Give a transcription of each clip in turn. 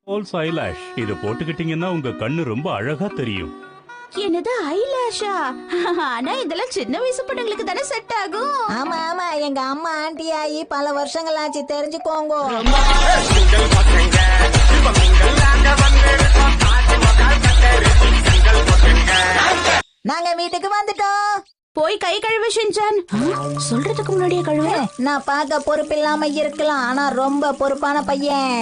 Falls eyelash இத போட்டுக்கிட்டீங்கன்னா உங்க கண்ணு ரொம்ப அழகா தெரியும். என்னது ஐலாஷா? ஆனா இதெல்லாம் சின்ன வயசு பொண்ணுங்களுக்கு தானே செட் ஆகும். ஆமா ஆமா, எங்க அம்மா ஆண்டி ஆகி பல வருஷங்கள் ஆச்சு, தெரிஞ்சுக்கோங்க. நாங்க வீட்டுக்கு வந்துட்டோம். போய் கை கழுவு ஷின்சான். சொல்றதுக்கு முன்னாடியே கழுவு. நான் பார்க்க பொறுப்பு இல்லாம இருக்கலாம், ஆனா ரொம்ப பொறுப்பான பையன்.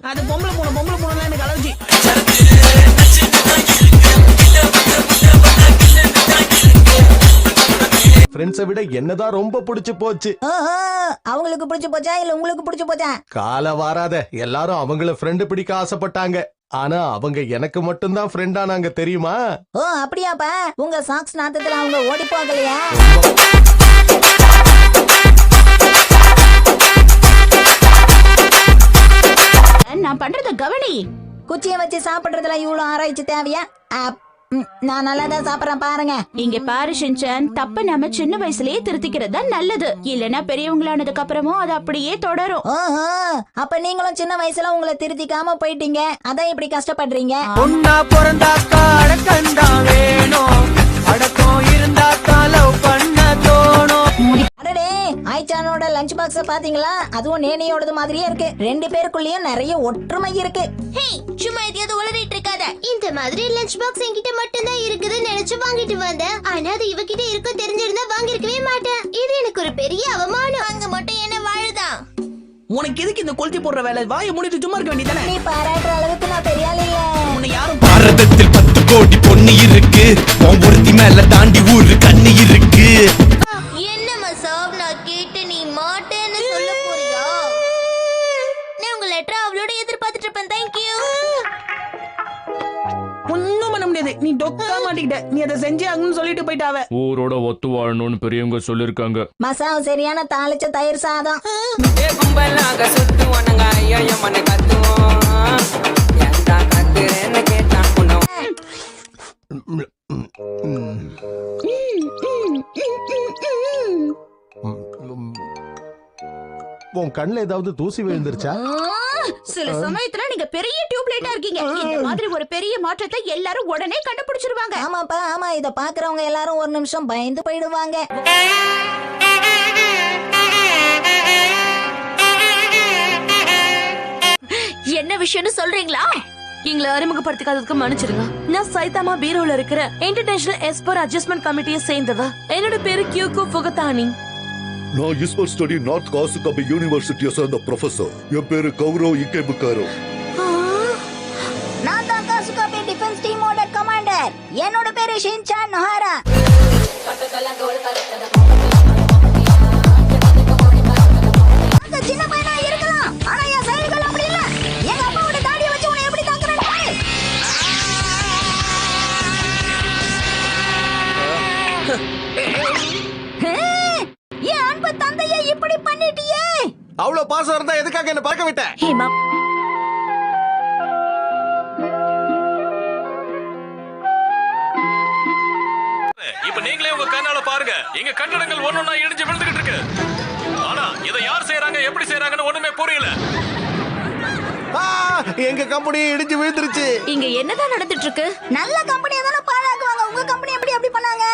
அது பொம்பளை பூனை எனக்கு அலர்ஜி. ஃப்ரெண்ட்ஸை விட என்னதான் ரொம்ப பிடிச்சு போச்சு. அவங்களுக்கு பிடிச்சு போச்சா இல்ல உங்களுக்கு பிடிச்சு போச்சா? கால வாராத, எல்லாரும் அவங்கள ஃப்ரெண்டு பிடிக்க ஆசைப்பட்டாங்க. ஆனா அவங்க எனக்கு மட்டும்தான் ஃப்ரெண்ட் ஆனாங்க, தெரியுமா? ஓ அப்படியாப்பா, உங்க சாக்ஸ் நாத்தத்துல அவங்க ஓடி போகலையா? நான் பண்றத கவனி. குச்சியை வச்சு சாப்பிடுறதுல இவ்வளவு ஆராய்ச்சி தேவையா? நான் நல்லாதான் சாப்பிடறேன் பாருங்க. இங்க பாரு ஷின்சான், தப்ப நாம சின்ன வயசுலயே திருத்திக்கிறது தான் நல்லது. இல்லனா பெரியவங்களானதுக்கு அப்புறமும் அது அப்படியே தொடரும். ஓஹோ, அப்ப நீங்களும் சின்ன வயசுல உங்களை திருத்திக்காம போயிட்டீங்க, அதான் இப்படி கஷ்டப்படுறீங்க. ஒன்னா பிறந்தாக்கா அடக்கண்டா வேணும், அடக்கம் இருந்தாக்கா லவ் பண்ண தோணும். அடடே, ஆயிச்சானோட லஞ்ச் பாக்ஸ் பாத்தீங்களா? அதுவும் நேனியோடது மாதிரியே இருக்கு. ரெண்டு பேருக்குள்ளயும் நிறைய ஒற்றுமை இருக்கு. ஹே, சும்மா எதையாவது உளறிட்டு இருக்காத. இந்த மாதிரி லஞ்ச் பாக்ஸ் என்கிட்ட மட்டும் தான் இருக்குதுன்னு நினைச்சு வாங்கிட்டு வந்தேன். ஆனா அது இவகிட்ட இருக்கும் தெரிஞ்சிருந்தா வாங்கிருக்கவே மாட்டேன். இது எனக்கு ஒரு பெரிய அவமானம். அங்க மட்டும் என்ன வாழுதா? உனக்கு எதுக்கு இந்த கொளுத்தி போடுற வேலை? வாயை மூடிட்டு சும்மா இருக்க வேண்டியதானே? நீ பாராட்டுற அளவுக்கு நான் பெரிய ஆள் இல்ல. உன்னை யாரும் பாரதத்தில் 10 கோடி பொண்ணு இருக்கு, ஒருத்தி மேல தாண்டி ஊரு கண்ணு இருக்கு. என்ன மசாப், நான் கேட்டு நீ மாட்டேன்னு சொல்ல போறியா? நான் உங்க லெட்டர் அவளோட எதிர்பார்த்துட்டு இருப்பேன். Thank you. ஒண்ணும் பண்ண முடியாது, நீ டொக்கா மாட்டிக்கிட்ட. நீ அதை செஞ்சே ஆகணும்னு சொல்லிட்டு போயிட்டாவ. ஊரோட ஒத்து வாழணும்னு பெரியவங்க சொல்லிருக்காங்க. மசாவும் சரியான தாளிச்ச தயிர் சாதம். கும்பலாக சுத்துவானுங்க, ஐயோ மன கத்துவோம். எந்த கத்துறேன்னு கேட்டா புனோ. உன் கண்ணுல ஏதாவது தூசி விழுந்துருச்சா? சில சமயத்துல நீங்க பெரிய டியூப்லைட்டா இருக்கீங்க. இந்த மாதிரி ஒரு பெரிய மாற்றத்தை எல்லாரும் உடனே கண்டுபிடிச்சிருவாங்க. ஆமாப்பா ஆமா, இத பாக்குறவங்க எல்லாரும் ஒரு நிமிஷம் பயந்து போயிடுவாங்க. என்ன விஷயம்னு சொல்றீங்களா? எங்களை அறிமுகப்படுத்திக்காததுக்கு மன்னிச்சிருங்க. நான் சைதாமா பீரோல இருக்கிற இன்டர்நேஷனல் எஸ்போர் அட்ஜஸ்ட்மெண்ட் கமிட்டியை சேர்ந்தவ. என்னோட பேரு கியூகோ ஃபுகதானி. நான் ஈஸ்வர் ஸ்டடி நார்த் காசுகாபி யூனிவர்சிட்டியை சேர்ந்த ப்ரொஃபசர். என் பேரு கௌரவ் இக்கேபுக்காரோ. நான் தான் காசுகாபி டிஃபென்ஸ் டீமோட கமாண்டர். என்னோட பேரு ஷின்சான் நொஹாரா. அந்த சின்ன பையனா இருக்கலாம், ஆனா என் செயல்கள் அப்படி இல்ல. எங்க அப்பாவோட தாடியை வச்சு உன்னை எப்படி தாக்குறேன்னு பாரு. என் அன்பு தந்தையை இப்படி பண்ணிட்டியே. அவ்வளவு பாசம் இருந்தா எதுக்காக என்ன பார்க்க விட்ட? ஹேமா, இப்ப நீங்களே உங்க கண்ணால பாருங்க, எங்க கட்டடங்கள் ஒன்னொன்னா இடிஞ்சு விழுந்துகிட்டு இருக்கு. ஆனா இதை யார் செய்யறாங்க, எப்படி செய்யறாங்கன்னு ஒண்ணுமே புரியல. எங்க கம்பெனி இடிஞ்சு விழுந்துருச்சு. இங்க என்னதான் நடந்துட்டு இருக்கு? நல்ல கம்பெனியா தானே பாழாக்குவாங்க. உங்க கம்பெனி எப்படி அப்படி பண்ணாங்க?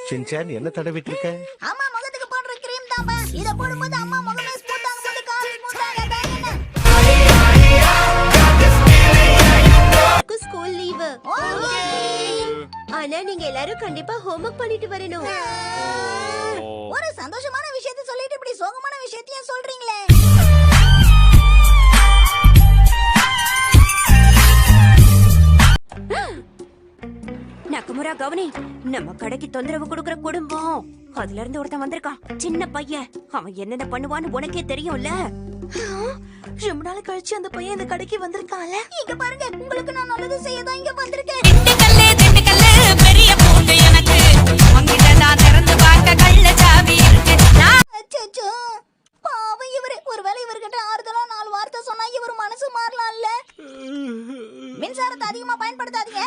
ஷின்சான், என்ன தடவிட்டு இருக்க? அம்மா முகத்துக்கு போடுற கிரீம் தான்பா. இத போடும்போது அம்மா முகமே ஸ்மூத் ஆகும் போது கால் ஸ்மூத் ஆகாதா என்ன? School leave. ஆனா நீங்க எல்லாரும் கண்டிப்பா ஹோம்வொர்க் பண்ணிட்டு வரணும். ஒரு சந்தோஷமான விஷயத்தை சொல்லி கவுனி, நம்ம கடைக்கு தொந்தரவு கொடுக்கற குடும்பம் அதுல இருந்து ஒருத்தன் வந்திருக்கான், சின்ன பையன். அவன் என்னென்ன பண்ணுவான்னு உனக்கே தெரியும்ல. ரொம்ப நாள் கழிச்சு அந்த பையன் இந்த கடைக்கு வந்திருக்கான்ல. இங்க பாருங்க, உங்களுக்கு நான் நல்லது செய்ய தான் இங்க வந்திருக்கேன். பெரிய பூண்டு எனக்கு உங்கிட்ட நான் திறந்து பார்க்க கள்ள சாவி இருக்கு. அச்சச்சோ, பாவம் இவரு. ஒருவேளை இவர்கிட்ட ஆறுதலா 4 வார்த்தை சொன்னா இவர் மனசு மாறலாம்ல. மின்சாரத்தை அதிகமா பயன்படுத்தாதீங்க.